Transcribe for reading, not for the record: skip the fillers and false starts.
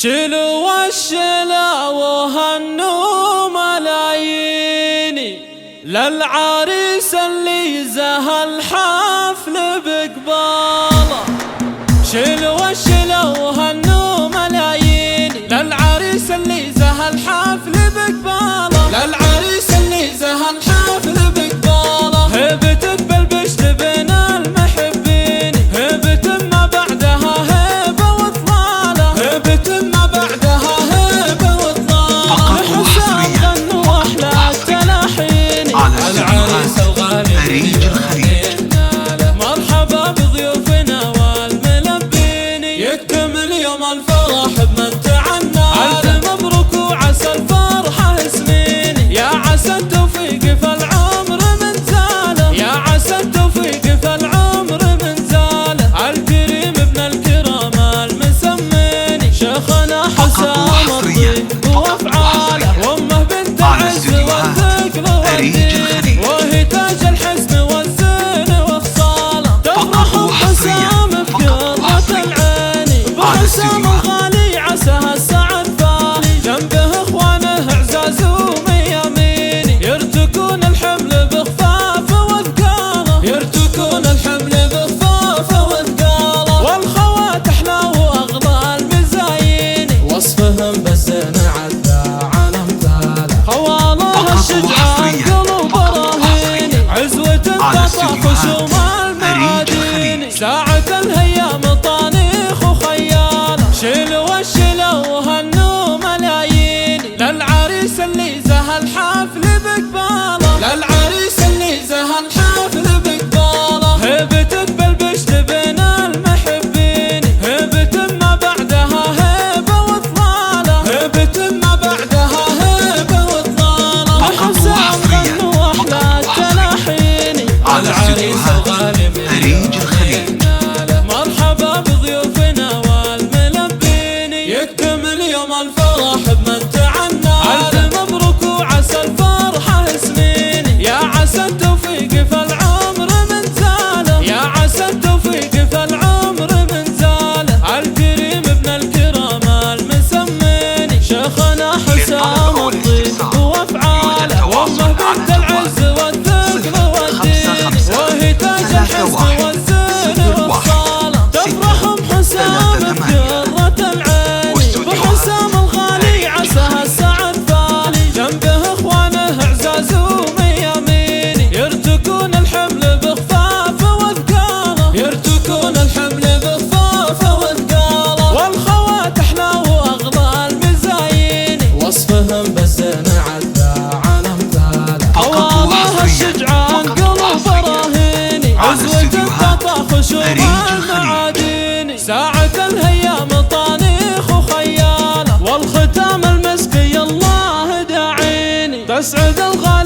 شلوا الشلا وهنوا ملاييني للعريس اللي زهى الحفل بقباله. شلوا الشلا وهنوا ملاييني للعريس اللي زهى الحفل بقباله. للعريس اللي زهى الحفل بقباله. هبتك بالبشت بين المحبين، هبت ما بعدها هبه وطلاله، هبت ما بعدها هبه وطلاله. حسام غنوا احلى التلاحين على العريس الغالي أريج الخليج. مرحبا بضيوفنا والملبين، يكتمل يوم الفرح بمن تعنى. ألف مبروك وعسى الفرحة سنين، يا عسى التوفيق في العمر من زاله، يا عسى التوفيق في العمر من زاله. الكريم ابن الكرام المسمين، شيخنا حسام الطيب وافعاله، وامه بنت العز والثقل والدين، وهي تاج الحسن والزين وخصاله. تفرح بحسام بقرة العين، بحسام الغالي عساها السعد فالي. جنبه اخوانه اعزاز وميامين، يرتكون الحمل بخفافه وثقاله، يرتكون الحمل بخفافه وثقاله. والخوات احلى واغلى المزايين، وصفهم بالزين عدى على امثاله. خوالها الشجعان قلوب براهين، عزوة تطاف وشمال معادين، ساعة الهيام طانيخ وخياله. شلوا الشلا وهنوا ملايين للعريس اللي زهى الحفل بقباله. للعريس اللي زهى الحفل بقباله. هبتك بالبشت بين المحبين، هبت ما بعدها هبه وطلاله، هبت ما بعدها هبه وطلاله. حسام غنوا احلى التلاحين على العريس الغالي أريج الخليج. مرحبا بضيوفنا والملبين، يكتمل يوم الفرح بمن تعنى. ألف مبروك وعسى الفرحة سنين، يا عسى التوفيق في العمر من زاله، يا عسى التوفيق في العمر من زاله. الكريم ابن الكرام المسمين، شيخنا حسام الطيب وافعاله، وامه بنت العز والثقل والدين، وهي تاج الحسن والزين وخصاله. تفرح بحسام بقرة العين، بحسام الغالي عساها السعد فالي. جنبه اخوانه اعزاز وميامين، يرتكون الحمل بخفافه وثقاله، يرتكون الحمل بخفافه وثقاله. والخوات احلى واغلى المزايين، وصفهم بالزين عدى على امثاله. خوالها الشجعان قلوب براهين، عزوة تطاف وشمال معادين، ساعة الهيام طانيخ وخياله. والختام المسكي الله داعيني، تسعد الغالي